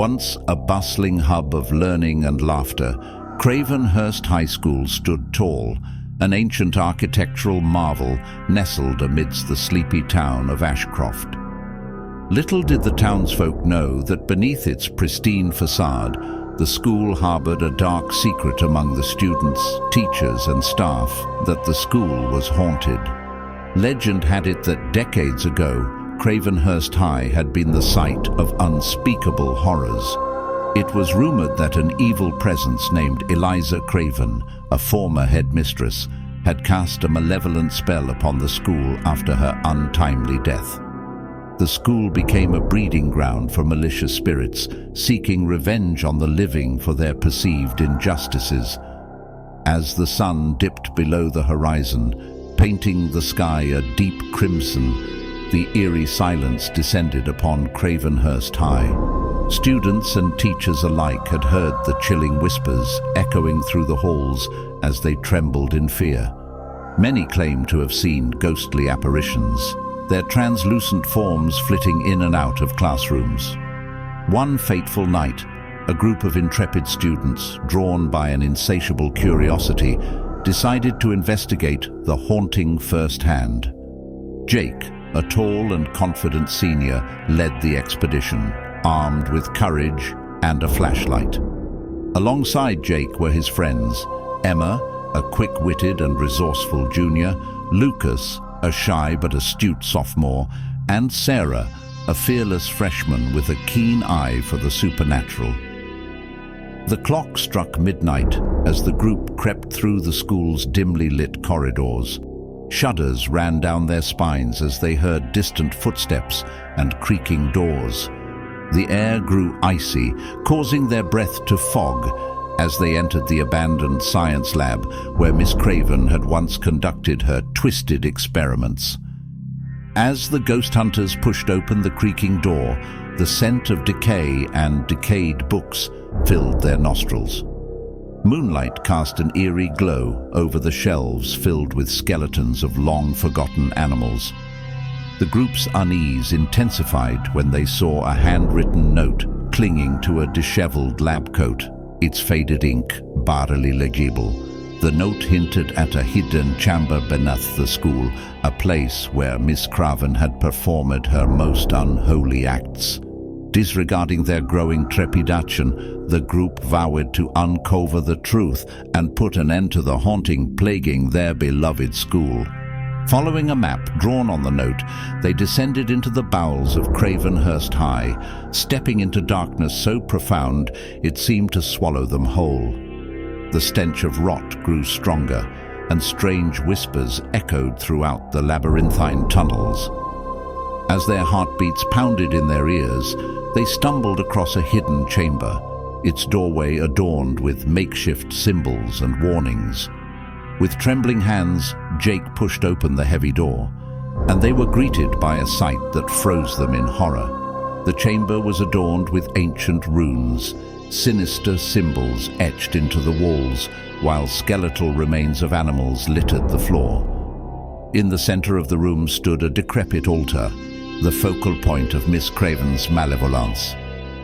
Once a bustling hub of learning and laughter, Craven Hurst High School stood tall, an ancient architectural marvel nestled amidst the sleepy town of Ashcroft. Little did the townsfolk know that beneath its pristine facade, the school harbored a dark secret among the students, teachers, and staff that the school was haunted. Legend had it that decades ago, Craven Hurst High had been the site of unspeakable horrors. It was rumored that an evil presence named Eliza Craven, a former headmistress, had cast a malevolent spell upon the school after her untimely death. The school became a breeding ground for malicious spirits, seeking revenge on the living for their perceived injustices. As the sun dipped below the horizon, painting the sky a deep crimson, the eerie silence descended upon Craven Hurst High. Students and teachers alike had heard the chilling whispers echoing through the halls as they trembled in fear. Many claimed to have seen ghostly apparitions, their translucent forms flitting in and out of classrooms. One fateful night, a group of intrepid students, drawn by an insatiable curiosity, decided to investigate the haunting firsthand. Jake, a tall and confident senior, led the expedition, armed with courage and a flashlight. Alongside Jake were his friends, Emma, a quick-witted and resourceful junior, Lucas, a shy but astute sophomore, and Sarah, a fearless freshman with a keen eye for the supernatural. The clock struck midnight as the group crept through the school's dimly lit corridors. Shudders ran down their spines as they heard distant footsteps and creaking doors. The air grew icy, causing their breath to fog as they entered the abandoned science lab where Miss Craven had once conducted her twisted experiments. As the ghost hunters pushed open the creaking door, the scent of decay and decayed books filled their nostrils. Moonlight cast an eerie glow over the shelves filled with skeletons of long-forgotten animals. The group's unease intensified when they saw a handwritten note clinging to a disheveled lab coat, its faded ink barely legible. The note hinted at a hidden chamber beneath the school, a place where Miss Craven had performed her most unholy acts. Disregarding their growing trepidation, the group vowed to uncover the truth and put an end to the haunting plaguing their beloved school. Following a map drawn on the note, they descended into the bowels of Craven Hurst High, stepping into darkness so profound it seemed to swallow them whole. The stench of rot grew stronger, and strange whispers echoed throughout the labyrinthine tunnels. As their heartbeats pounded in their ears, they stumbled across a hidden chamber, its doorway adorned with makeshift symbols and warnings. With trembling hands, Jake pushed open the heavy door, and they were greeted by a sight that froze them in horror. The chamber was adorned with ancient runes, sinister symbols etched into the walls, while skeletal remains of animals littered the floor. In the center of the room stood a decrepit altar, the focal point of Miss Craven's malevolence.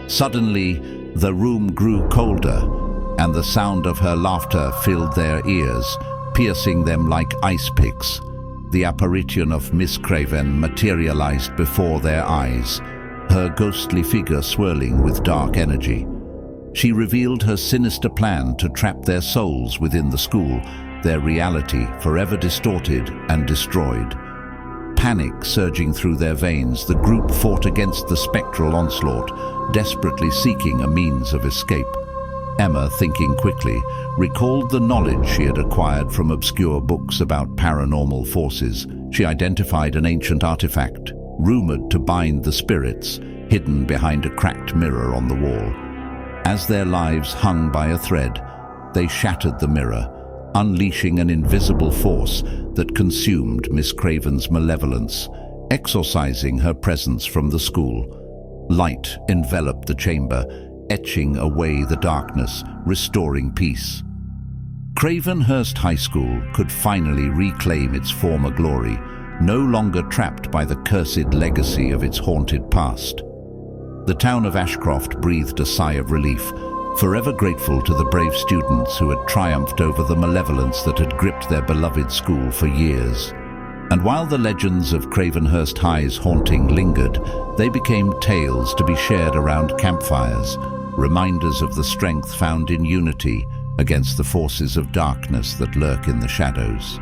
Suddenly, the room grew colder, and the sound of her laughter filled their ears, piercing them like ice picks. The apparition of Miss Craven materialized before their eyes, her ghostly figure swirling with dark energy. She revealed her sinister plan to trap their souls within the school, their reality forever distorted and destroyed. Panic surging through their veins, the group fought against the spectral onslaught, desperately seeking a means of escape. Emma, thinking quickly, recalled the knowledge she had acquired from obscure books about paranormal forces. She identified an ancient artifact, rumored to bind the spirits, hidden behind a cracked mirror on the wall. As their lives hung by a thread, they shattered the mirror, unleashing an invisible force that consumed Miss Craven's malevolence, exorcising her presence from the school. Light enveloped the chamber, etching away the darkness, restoring peace. Craven Hurst High School could finally reclaim its former glory, no longer trapped by the cursed legacy of its haunted past. The town of Ashcroft breathed a sigh of relief, forever grateful to the brave students who had triumphed over the malevolence that had gripped their beloved school for years. And while the legends of Cravenhurst High's haunting lingered, they became tales to be shared around campfires, reminders of the strength found in unity against the forces of darkness that lurk in the shadows.